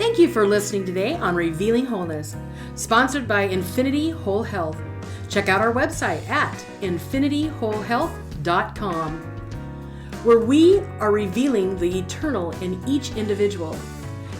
Thank you for listening today on Revealing Wholeness, sponsored by Infinity Whole Health. Check out our website at infinityWholeHealth.com, where we are revealing the eternal in each individual,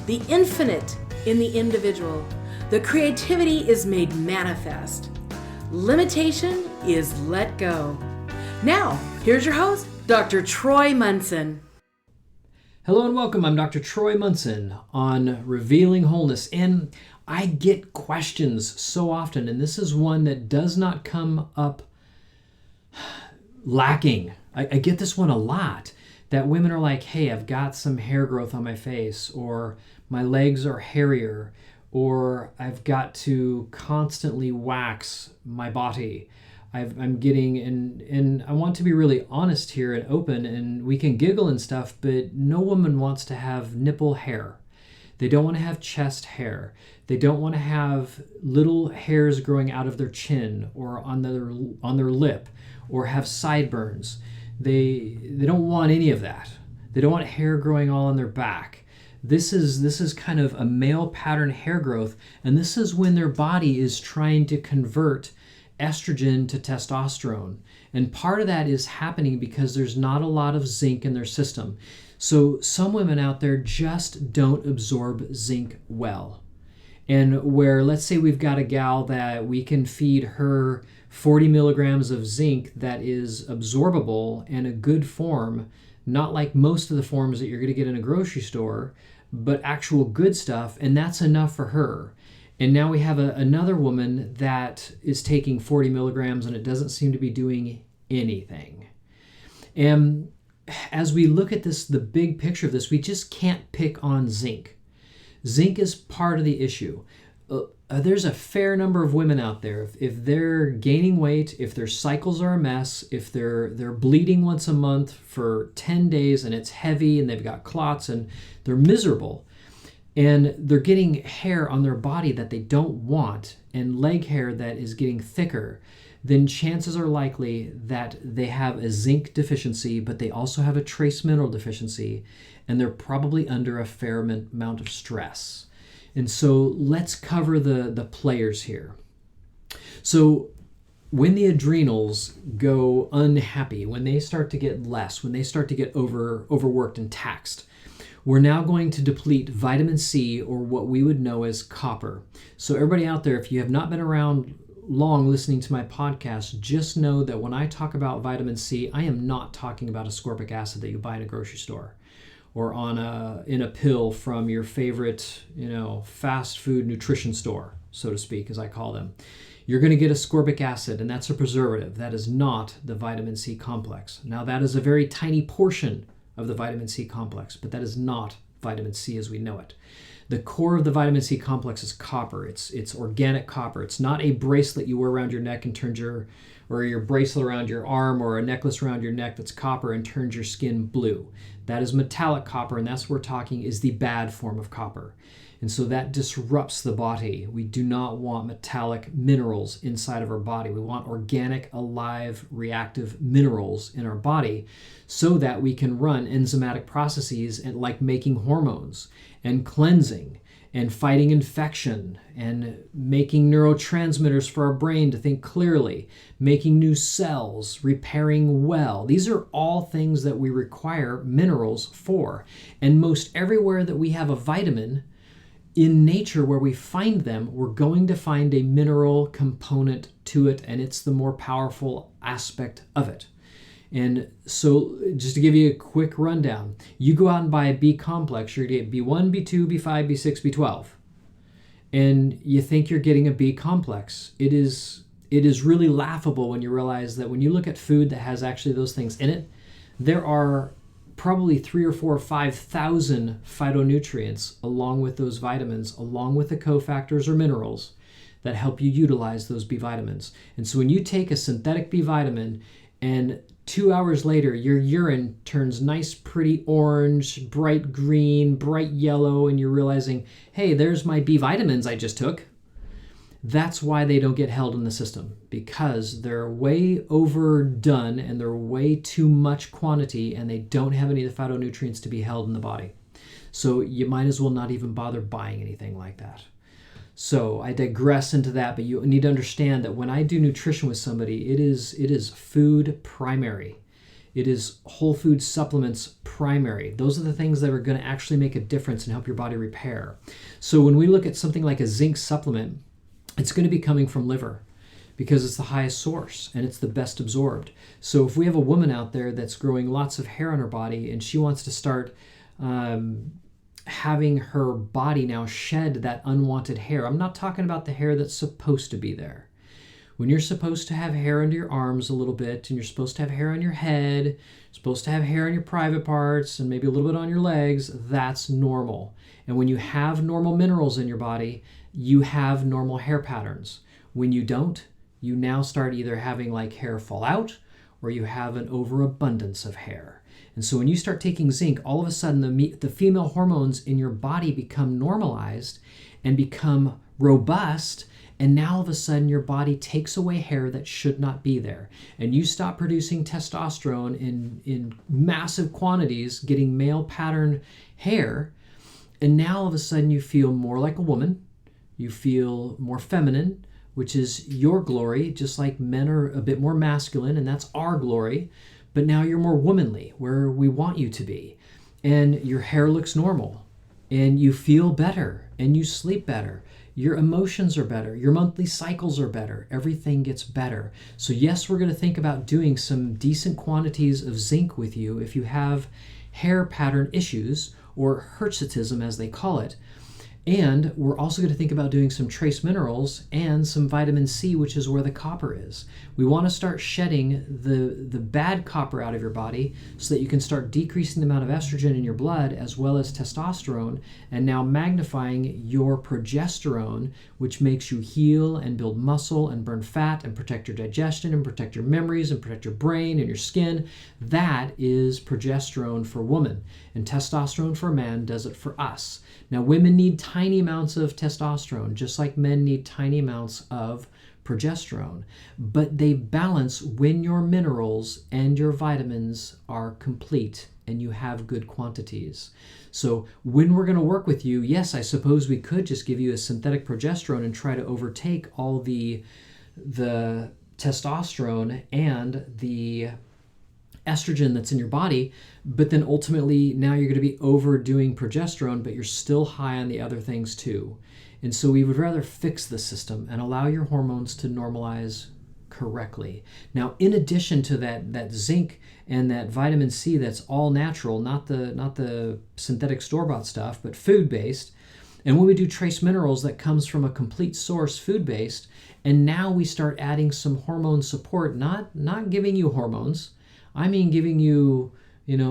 the infinite in the individual. The creativity is made manifest. Limitation is let go. Now, here's your host, Dr. Troy Munson. Hello and welcome. I'm Dr. Troy Munson on Revealing Wholeness, and I get questions so often, and this is one that does not come up lacking. I get this one a lot, that women are like, hey, I've got some hair growth on my face, or my legs are hairier, or I've got to constantly wax my body. I'm getting, and I want to be really honest here and open, and we can giggle and stuff, but no woman wants to have nipple hair. They don't want to have chest hair. They don't want to have little hairs growing out of their chin or on their lip, or have sideburns. They don't want any of that. They don't want hair growing all on their back. This is kind of a male pattern hair growth, and this is when their body is trying to convert estrogen to testosterone. And part of that is happening because there's not a lot of zinc in their system. So some women out there just don't absorb zinc well. And where, let's say we've got a gal that we can feed her 40 milligrams of zinc that is absorbable and a good form, not like most of the forms that you're going to get in a grocery store, but actual good stuff, and that's enough for her. And now we have another woman that is taking 40 milligrams and it doesn't seem to be doing anything. And as we look at this, the big picture of this, we just can't pick on zinc. Zinc is part of the issue. There's a fair number of women out there, if they're gaining weight, if their cycles are a mess, if they're bleeding once a month for 10 days and it's heavy and they've got clots and they're miserable, and they're getting hair on their body that they don't want, and leg hair that is getting thicker, then chances are likely that they have a zinc deficiency, but they also have a trace mineral deficiency, and they're probably under a fair amount of stress. And so let's cover the players here. So when the adrenals go unhappy, when they start to get less, when they start to get overworked and taxed, we're now going to deplete vitamin C, or what we would know as copper. So everybody out there, if you have not been around long listening to my podcast, just know that when I talk about vitamin C, I am not talking about ascorbic acid that you buy in a grocery store or in a pill from your favorite, fast food nutrition store, so to speak, as I call them. You're going to get ascorbic acid, and that's a preservative. That is not the vitamin C complex. Now, that is a very tiny portion of the vitamin C complex, but that is not vitamin C as we know it. The core of the vitamin C complex is copper. It's organic copper. It's not a bracelet you wear around your neck and turns your bracelet around your arm, or a necklace around your neck that's copper and turns your skin blue. That is metallic copper, and that's what we're talking is the bad form of copper. And so that disrupts the body. We do not want metallic minerals inside of our body. We want organic, alive, reactive minerals in our body so that we can run enzymatic processes and like making hormones and cleansing and fighting infection and making neurotransmitters for our brain to think clearly, making new cells, repairing well. These are all things that we require minerals for. And most everywhere that we have a vitamin, in nature, where we find them, we're going to find a mineral component to it, and it's the more powerful aspect of it. And so just to give you a quick rundown, you go out and buy a B complex, you're going to get B1, B2, B5, B6, B12. And you think you're getting a B complex. It is really laughable when you realize that when you look at food that has actually those things in it, there are probably 3,000 or 4,000 or 5,000 phytonutrients along with those vitamins, along with the cofactors or minerals that help you utilize those B vitamins. And so when you take a synthetic B vitamin and 2 hours later your urine turns nice, pretty orange, bright green, bright yellow, and you're realizing, hey, there's my B vitamins I just took. That's why they don't get held in the system, because they're way overdone and they're way too much quantity, and they don't have any of the phytonutrients to be held in the body. So you might as well not even bother buying anything like that. So I digress into that, but you need to understand that when I do nutrition with somebody, it is food primary. It is whole food supplements primary. Those are the things that are going to actually make a difference and help your body repair. So when we look at something like a zinc supplement, it's going to be coming from liver because it's the highest source and it's the best absorbed. So if we have a woman out there that's growing lots of hair on her body and she wants to start having her body now shed that unwanted hair. I'm not talking about the hair that's supposed to be there. When you're supposed to have hair under your arms a little bit, and you're supposed to have hair on your head, you're supposed to have hair on your private parts, and maybe a little bit on your legs, that's normal. And when you have normal minerals in your body, you have normal hair patterns. When you don't, you now start either having like hair fall out, or you have an overabundance of hair. And so when you start taking zinc, all of a sudden the female hormones in your body become normalized and become robust. And now all of a sudden your body takes away hair that should not be there. And you stop producing testosterone in massive quantities, getting male pattern hair. And now all of a sudden you feel more like a woman. You feel more feminine, which is your glory, just like men are a bit more masculine, and that's our glory. But now you're more womanly, where we want you to be. And your hair looks normal. And you feel better. And you sleep better. Your emotions are better. Your monthly cycles are better. Everything gets better. So yes, we're going to think about doing some decent quantities of zinc with you if you have hair pattern issues, or hirsutism as they call it. And we're also going to think about doing some trace minerals and some vitamin C, which is where the copper is. We want to start shedding the bad copper out of your body so that you can start decreasing the amount of estrogen in your blood as well as testosterone, and now magnifying your progesterone, which makes you heal and build muscle and burn fat and protect your digestion and protect your memories and protect your brain and your skin. That is progesterone for woman, and testosterone for man does it for us. Now, women need tiny amounts of testosterone, just like men need tiny amounts of progesterone, but they balance when your minerals and your vitamins are complete and you have good quantities. So when we're going to work with you, yes, I suppose we could just give you a synthetic progesterone and try to overtake all the testosterone and the estrogen that's in your body, but then ultimately now you're going to be overdoing progesterone, but you're still high on the other things too. And so we would rather fix the system and allow your hormones to normalize correctly. Now, in addition to that zinc and that vitamin C that's all natural, not the synthetic store-bought stuff, but food-based. And when we do trace minerals, that comes from a complete source, food-based. And now we start adding some hormone support, not giving you hormones. I mean giving you,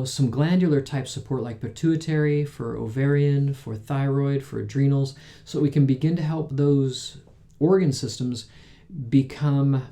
some glandular type support like pituitary, for ovarian, for thyroid, for adrenals, so we can begin to help those organ systems become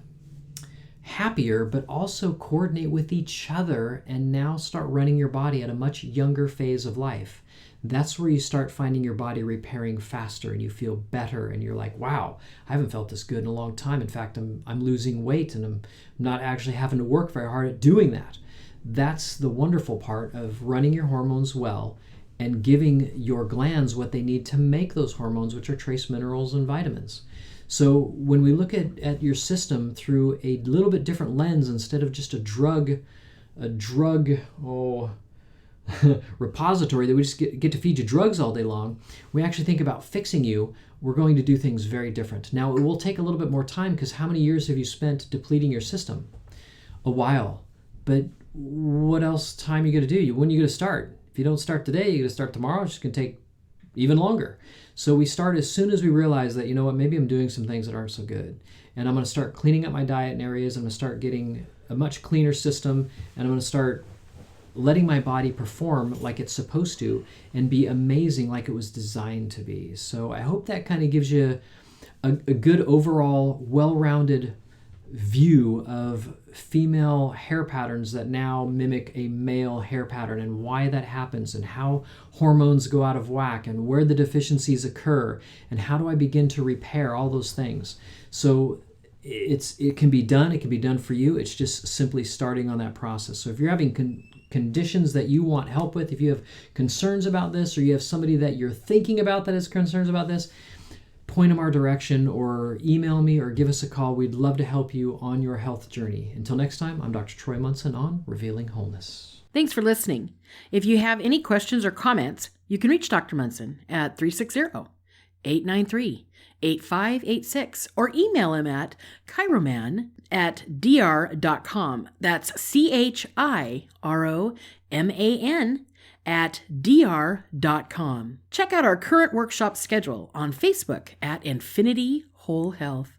happier, but also coordinate with each other and now start running your body at a much younger phase of life. That's where you start finding your body repairing faster and you feel better and you're like, wow, I haven't felt this good in a long time. In fact, I'm losing weight and I'm not actually having to work very hard at doing that. That's the wonderful part of running your hormones well and giving your glands what they need to make those hormones, which are trace minerals and vitamins. So when we look at your system through a little bit different lens, instead of just a drug repository that we just get to feed you drugs all day long, we actually think about fixing you. We're going to do things very different. Now, it will take a little bit more time because how many years have you spent depleting your system? A while. But what else time are you going to do? When are you going to start? If you don't start today, you're going to start tomorrow. It's just going to take even longer. So we start as soon as we realize that, maybe I'm doing some things that aren't so good. And I'm going to start cleaning up my diet in areas. I'm going to start getting a much cleaner system. And I'm going to start letting my body perform like it's supposed to and be amazing like it was designed to be. So I hope that kind of gives you a good overall, well-rounded view of female hair patterns that now mimic a male hair pattern and why that happens and how hormones go out of whack and where the deficiencies occur and how do I begin to repair all those things. So it can be done. It can be done for you. It's just simply starting on that process. So if you're having conditions that you want help with, if you have concerns about this, or you have somebody that you're thinking about that has concerns about this, point them our direction or email me or give us a call. We'd love to help you on your health journey. Until next time, I'm Dr. Troy Munson on Revealing Wholeness. Thanks for listening. If you have any questions or comments, you can reach Dr. Munson at 360-893-8586 or email him at chiroman@dr.com. That's chiroman@dr.com. Check out our current workshop schedule on Facebook at Infinity Whole Health.